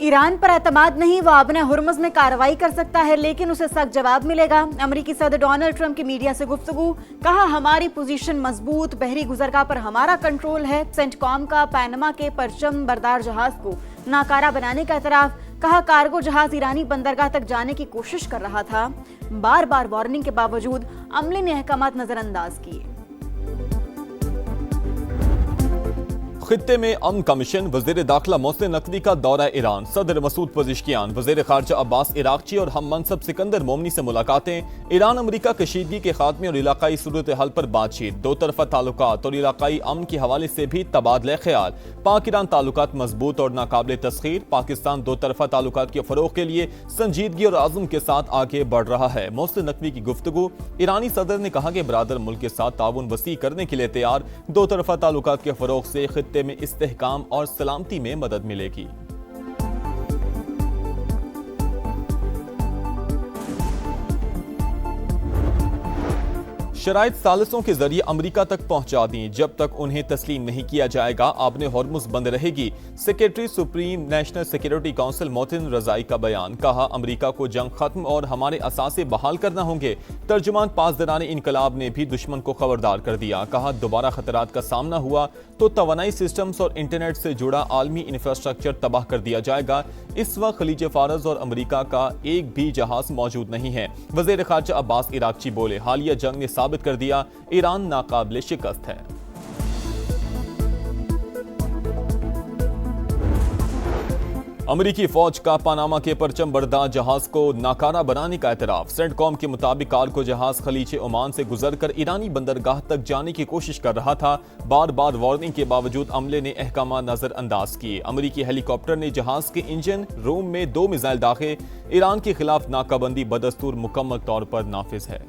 Iran पर एतमाद नहीं, वो अपने हुर्मुज़ में कार्रवाई कर सकता है लेकिन उसे सख्त जवाब मिलेगा। अमेरिकी सदर डोनाल्ड ट्रंप की मीडिया से गुफ्तगू, कहा हमारी पोजीशन मजबूत, बहरी गुजरगाह पर हमारा कंट्रोल है। सेंटकॉम का पैनमा के परचम बरदार जहाज को नाकारा बनाने का एतराफ, कहा कार्गो जहाज ईरानी बंदरगाह तक जाने की कोशिश कर रहा था। बार बार वार्निंग के बावजूद अमले ने अहकामात नजरअंदाज किए। खित्ते में अमन कमीशन, वजीर दाखिला मोहसिन नकवी का दौरा ईरान, सदर मसूद पज़ेश्कियान, वजीर खारजा अब्बास इराक़ची और हम मनसब सिकंदर मोमनी से मुलाकातें। ईरान अमरीका कशीदगी के खात्मे और इलाकाई सूरत हाल पर बातचीत, दो तरफा ताल्लुकात और इलाकाई अमन के हवाले से भी तबादला ख्याल। पाक ईरान ताल्लुकात मजबूत और नाकाबिल तस्खीर, पाकिस्तान दो तरफा ताल्लुकात के फरोग के लिए संजीदगी और आज़म के साथ आगे बढ़ रहा है। मोहसिन नकवी की गुफ्तगू, ईरानी सदर ने कहा कि बरादर मुल्क के साथ ताउन वसी करने के लिए तैयार, दो तरफा ताल्लुकात के फरोग से खित्ते में इस्तेहकाम और सलामती में मदद मिलेगी। शराइत सालिसों के जरिए अमेरिका तक पहुंचा दी, जब तक उन्हें तस्लीम नहीं किया जाएगा आपने हॉर्मुज़ बंद रहेगी। Secretary supreme national security council Mohsin रजाई का बयान, कहा अमेरिका को जंग खत्म और हमारे असासे बहाल करना होंगे। तर्जुमान पासदारान इनकलाब ने भी दुश्मन को खबरदार कर दिया, कहा दोबारा खतरात का सामना हुआ तो तवानाई सिस्टम्स और इंटरनेट से जुड़ा आलमी इंफ्रास्ट्रक्चर तबाह कर दिया जाएगा। इस वक्त खलीज फारस और अमेरिका का एक भी जहाज मौजूद नहीं है। वज़ीर ख़ारजा अब्बास इराक़ची बोले, हालिया जंग ने साबित कर दिया ईरान नाकाबिले शिकस्त है। अमेरिकी फौज का पनामा के परचम बरदार जहाज को नाकारा बनाने का एतराफ। सेंटकॉम के मुताबिक कार्गो जहाज खलीज ओमान से गुजरकर ईरानी बंदरगाह तक जाने की कोशिश कर रहा था। बार बार वार्निंग के बावजूद अमले ने अहकाम नजरअंदाज किए। अमेरिकी हेलीकॉप्टर ने जहाज के इंजन रूम में 2 मिसाइल दागे। ईरान के खिलाफ नाकाबंदी बदस्तूर मुकम्मल तौर पर नाफिज है।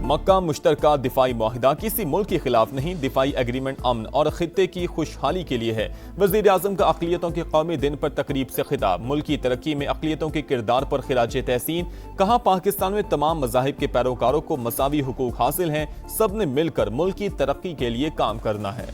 मक्का मुश्तरका दिफाई मुआहिदा किसी मुल्क के खिलाफ नहीं, दिफाई एग्रीमेंट अमन और खित्ते की खुशहाली के लिए है। वज़ीर आज़म का अक़लियतों के कौमी दिन पर तकरीब से खिताब, मुल्क की तरक्की में अक़लियतों के किरदार पर खिराज तहसीन, कहा पाकिस्तान में तमाम मज़ाहिब के पैरोकारों को मसावी हुकूक हासिल हैं, सब ने मिलकर मुल्क की तरक्की के लिए काम करना है।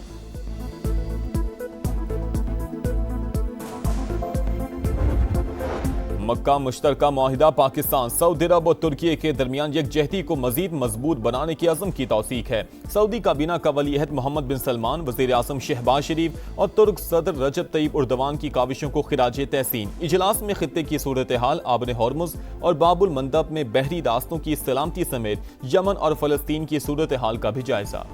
मक्का मुश्तरका मुआहिदा पाकिस्तान, सऊदी अरब और तुर्की के दरमियान यकजहती को मजीद मजबूत बनाने की अज़म की तौसीक है। सऊदी काबीना का वली अहद मोहम्मद बिन सलमान, वज़ीर आज़म शहबाज शरीफ और तुर्क सदर रजब तय्यब उर्दवान की काविशों को खिराज तहसीन। इजलास में खित्ते की सूरत हाल, आबन हॉर्मुज़ और बाबुल मंदब में बहरी रास्तों की सलामती समेत यमन और फ़लस्तीन की सूरत हाल का भी जायजा।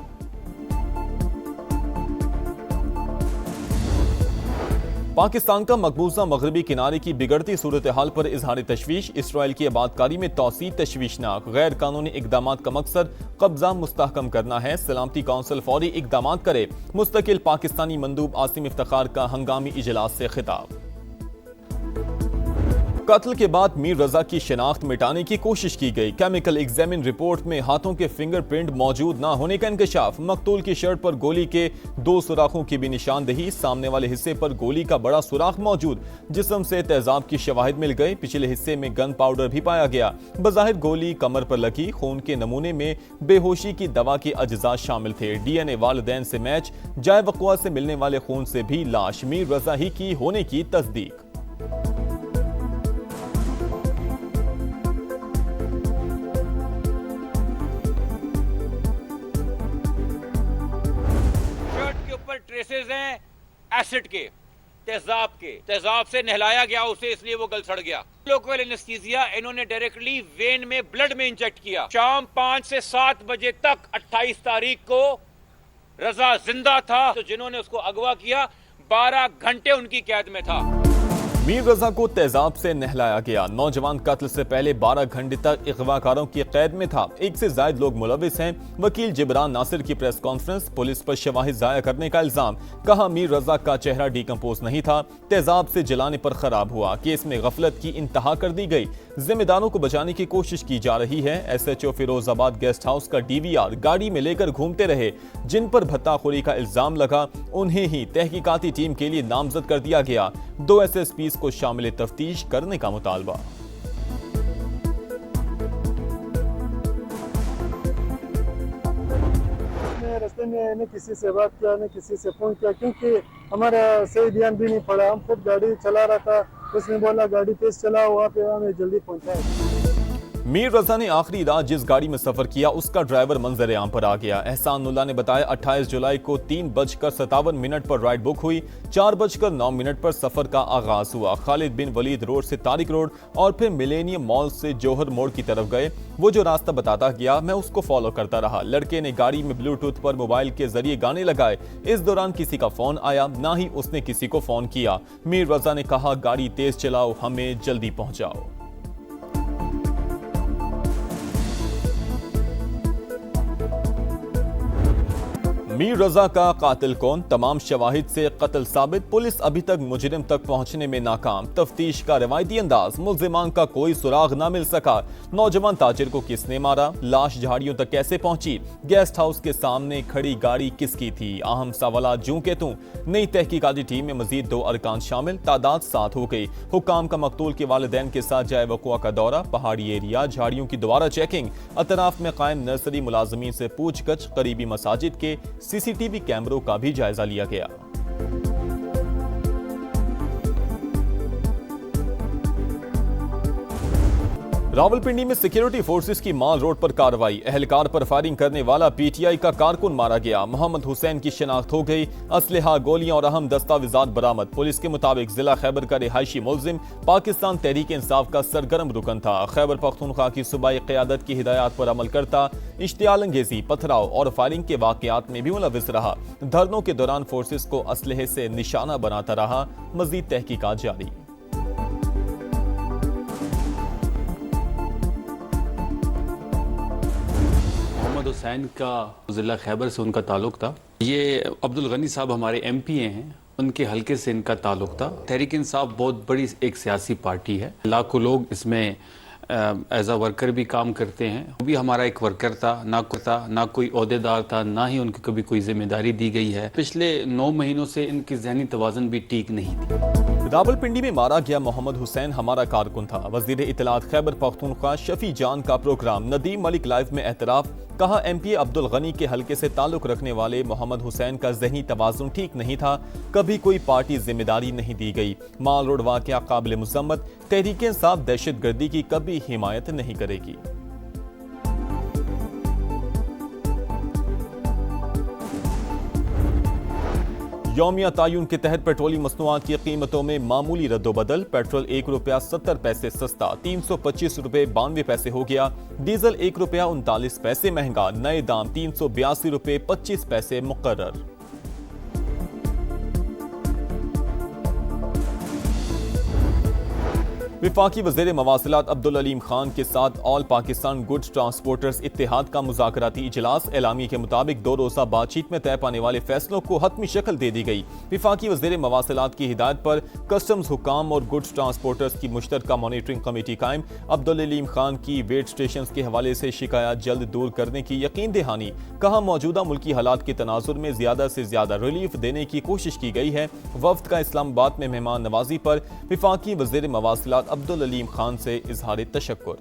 पाकिस्तान का मकबूजा मगरबी किनारे की बिगड़ती सूरत हाल पर इजहार तशवीश, इसराइल की आबादकारी में तौसी तशवीशनाक। गैर कानूनी इकदामात का मकसद कब्जा मुस्तहकम करना है, सलामती काउंसिल फौरी इकदामात करे। मुस्तकिल पाकिस्तानी मंदूब आसिम इफ्तिखार का हंगामी इजलास से खिताब। कत्ल के बाद मीर रजा की शिनाख्त मिटाने की कोशिश की गई, केमिकल एग्जामिन रिपोर्ट में हाथों के फिंगरप्रिंट मौजूद न होने का इंकशाफ। मकतूल की शर्ट पर गोली के 2 सुराखों की भी निशानदही, सामने वाले हिस्से पर गोली का बड़ा सुराख मौजूद। जिस्म से तेजाब की शवाहिद मिल गए, पिछले हिस्से में गन पाउडर भी पाया गया। बज़ाहिर गोली कमर पर लगी, खून के नमूने में बेहोशी की दवा के अज्जा शामिल थे। DNA वालिदैन से मैच, जाए वक़्वा से मिलने वाले खून से भी लाश मीर रजा ही की होने की तस्दीक। ट्रेसेस हैं एसिड के, तेजाब से नहलाया गया उसे, इसलिए वो गल सड़ गया। लोकल एनेस्थीसिया इन्होंने डायरेक्टली वेन में ब्लड में इंजेक्ट किया। शाम 5 से 7 बजे तक 28 तारीख को रजा जिंदा था, तो जिन्होंने उसको अगवा किया 12 घंटे उनकी कैद में था। मीर रजा को तेजाब से नहलाया गया। नौजवान कत्ल से पहले 12 घंटे तक अगवाकारों की कैद में था। 1 से ज्यादा लोग मुलविस हैं। वकील जिब्रान नासिर की प्रेस कॉन्फ्रेंस, पुलिस पर शवाहिद जाया करने का इल्जाम, कहा मीर रजा का चेहरा डिकम्पोज नहीं था, तेजाब से जलाने पर खराब हुआ। केस में गफलत की इंतहा कर दी गई, जिम्मेदारों को बचाने की कोशिश की जा रही है। SHO फिरोजाबाद गेस्ट हाउस का DVR गाड़ी में लेकर घूमते रहे, जिन पर भत्ताखोरी का इल्जाम लगा उन्हें ही तहकीकाती टीम के लिए नामजद कर दिया गया। 2 SSPs को शामिल तफ्तीश करने का मुतालबा। रस्ते में न किसी से बात किया न किसी से फोन किया, क्योंकि हमारा सही ध्यान भी नहीं पड़ा। हम खुद गाड़ी चला रहा था, उसने बोला गाड़ी तेज चलाओ, वहाँ पे हमें जल्दी पहुँचाए। मीर रजा ने आखिरी रात जिस गाड़ी में सफर किया उसका ड्राइवर मंजर आम पर आ गया। एहसानुल्लाह ने बताया 28 जुलाई को 3:57 पर राइड बुक हुई, 4:09 पर सफर का आगाज हुआ। खालिद बिन वलीद रोड से तारिक रोड और फिर मिलेनियम मॉल से जौहर मोड़ की तरफ गए। वो जो रास्ता बताता गया मैं उसको फॉलो करता रहा। लड़के ने गाड़ी में ब्लूटूथ पर मोबाइल के जरिए गाने लगाए। इस दौरान किसी का फोन आया, ना ही उसने किसी को फोन किया। मीर रजा ने कहा गाड़ी तेज चलाओ, हमें जल्दी पहुंचाओ। मीर रजा का कातिल कौन, तमाम शवाहिद से कत्ल साबित, पुलिस अभी तक मुजरिम तक पहुंचने में नाकाम। तफ्तीश का रवायती अंदाज, मुल्जिमान का कोई सुराग ना मिल सका। नौजवान ताजिर को किसने मारा, लाश झाड़ियों तक कैसे पहुंची, गेस्ट हाउस के सामने खड़ी गाड़ी किसकी थी, अहम सवाल जूं के तू। नई तहकीकाती टीम में मजीद 2 अरकान शामिल, तादाद 7 हो गई। हुक्काम का मकतूल के वालिदैन के साथ जाए वक़ुआ का दौरा, पहाड़ी एरिया झाड़ियों की दोबारा चेकिंग, अतराफ में कायम नर्सरी मुलाजमीन से पूछगछ, करीबी मसाजिद के सीसीटीवी कैमरों का भी जायजा लिया गया। रावलपिंडी में सिक्योरिटी फोर्सेस की माल रोड पर कार्रवाई, एहलकार पर फायरिंग करने वाला पीटीआई का कारकुन मारा गया। मोहम्मद हुसैन की शिनाख्त हो गई। असलहा, गोलियां और अहम दस्तावेजात बरामद। पुलिस के मुताबिक जिला खैबर का रिहायशी मुलजिम पाकिस्तान तहरीक इंसाफ का सरगर्म रुकन था। खैबर पख्तूनख्वा की सूबाई क़यादत की हिदायत पर अमल करता, इश्तियाल अंगेजी, पथराव और फायरिंग के वाकयात में भी मुलविस रहा। धरनों के दौरान फोर्सेस को असलहे से निशाना बनाता रहा। मजीद तहकीकात जारी। हुसैन का जिला खैबर से उनका ताल्लुक था। ये अब्दुल गनी साहब हमारे एमपीए हैं, उनके हलके से इनका ताल्लुक था। तहरीक इंसाफ बहुत बड़ी एक सियासी पार्टी है, लाखों लोग इसमें एज अ वर्कर भी काम करते हैं। वो भी हमारा एक वर्कर था, ना कोई ओहदेदार था, ना ही उनको कभी कोई जिम्मेदारी दी गई है। पिछले 9 महीनों से इनकी ज़हनी तवाज़ुन भी ठीक नहीं थी। रावलपिंडी में मारा गया मोहम्मद हुसैन हमारा कारकुन था। वजीर इत्तलात खैबर पख्तूनख्वा शफी जान का प्रोग्राम, नदीम मलिक लाइव में एतराफ। कहा एमपीए अब्दुल गनी के हलके से ताल्लुक रखने वाले मोहम्मद हुसैन का ज़हनी तवाज़ुन ठीक नहीं था, कभी कोई पार्टी जिम्मेदारी नहीं दी गई। माल रोड वाक़या काबिल मुज़म्मत, तहरीक इंसाफ दहशत गर्दी की कभी हिमायत नहीं करेगी। यौमिया तायुन के तहत पेट्रोलियम मसनूआत की कीमतों में मामूली रद्दोबदल। पेट्रोल ₹1.70 सस्ता, 325 रुपये 92 पैसे हो गया। डीजल ₹1.39 महंगा, नए दाम ₹382.25 मुकर्रर। विफाकी वज़ीर मवासिलात अब्दुल अलीम खान के साथ ऑल पाकिस्तान गुड्स ट्रांसपोर्टर्स इत्तेहाद का मुज़ाकराती इजलास। एलामी के मुताबिक 2 रोज़ा बातचीत में तय पाने वाले फैसलों को हतमी शक्ल दे दी गई। विफाकी वज़ीर मवासिलात की हिदायत पर कस्टम्स हुकाम और गुड्स ट्रांसपोर्टर्स की मुश्तरका मॉनिटरिंग कमेटी कायम। अब्दुल अलीम खान की वेट स्टेशन के हवाले से शिकायत जल्द दूर करने की यकीन दहानी। कहा मौजूदा मुल्की हालात के तनाजुर में ज्यादा से ज्यादा रिलीफ देने की कोशिश की गई है। वफ्द का इस्लामाबाद में मेहमान नवाजी पर विफाकी वज़ीर मवासिलात अब्दुल अलीम खान से इजहार तशक्कुर।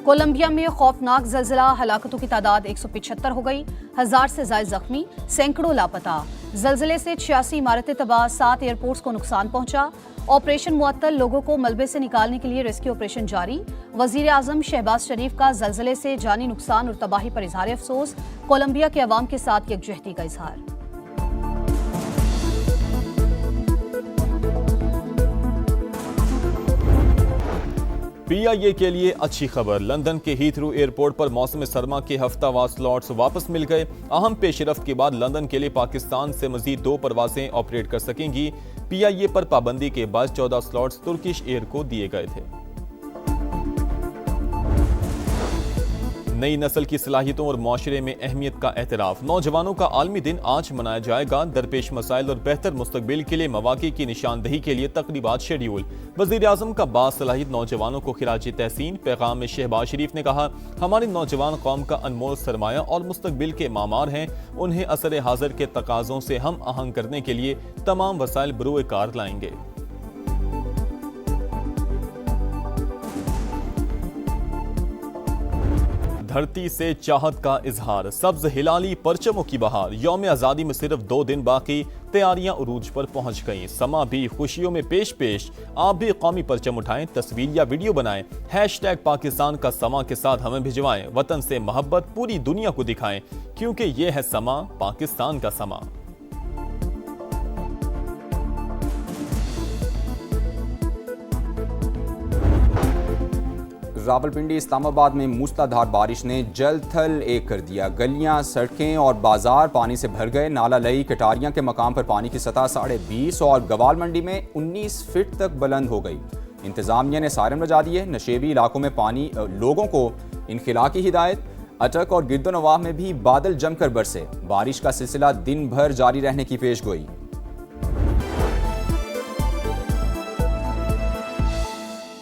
कोलंबिया में खौफनाक जल्जिला, हलाकतों की तादाद 175 हो गई, 1000 से ज्यादा जख्मी, सैकड़ों लापता। जल्जिले से 86 इमारतें तबाह, 7 एयरपोर्ट्स को नुकसान पहुंचा। ऑपरेशन मुअत्तल, लोगों को मलबे से निकालने के लिए रेस्क्यू ऑपरेशन जारी। वजीर आजम शहबाज शरीफ का जल्जिले से जानी नुकसान और तबाही पर इजहार अफसोस। कोलंबिया के अवाम के साथ यकजहती का इजहार। पीआईए के लिए अच्छी खबर, लंदन के हीथ्रू एयरपोर्ट पर मौसम सरमा के हफ्तावार स्लॉट्स वापस मिल गए। अहम पेशरफ्त के बाद लंदन के लिए पाकिस्तान से मजीद 2 परवाजें ऑपरेट कर सकेंगी। पीआईए पर पाबंदी के बाद 14 स्लॉट्स तुर्किश एयर को दिए गए थे। नई नस्ल की सलाहियतों और माशरे में अहमियत का एतराफ। नौजवानों का आलमी दिन आज मनाया जाएगा। दरपेश मसाइल और बेहतर मुस्तकबिल के लिए मौक़े की निशानदही के लिए तकरीबात शेड्यूल। वज़ीर आज़म का बासलाहियत नौजवानों को खिराज तहसीन। पैगाम में शहबाज शरीफ ने कहा हमारी नौजवान कौम का अनमोल सरमाया और मुस्तकबिल के मामार हैं। उन्हें असर हाज़िर के तकाज़ों से हम आहंग करने के लिए तमाम वसाइल बरूए कार लाएंगे। धरती से चाहत का इजहार, सब्ज हिलाली परचमों की बहार। यौम आज़ादी में सिर्फ 2 दिन बाकी, तैयारियां उरूज पर पहुंच गईं। समा भी खुशियों में पेश पेश। आप भी कौमी परचम उठाएं, तस्वीर या वीडियो बनाएं, हैशटैग पाकिस्तान का समा के साथ हमें भिजवाएं। वतन से मोहब्बत पूरी दुनिया को दिखाएं, क्योंकि ये है समा, पाकिस्तान का समा। रावलपिंडी इस्लामाबाद में मूसलाधार बारिश ने जल थल एक कर दिया। गलियां, सड़कें और बाजार पानी से भर गए। नाला लई कटारियां के मकाम पर पानी की सतह 20.5 और गवाल मंडी में 19 फीट तक बुलंद हो गई। इंतजामिया ने सायरन बजा दिए। नशेबी इलाकों में पानी लोगों को इनखिला की हिदायत। अटक और गिरदो नवाह में भी बादल जमकर बरसे। बारिश का सिलसिला दिन भर जारी रहने की पेशगोई।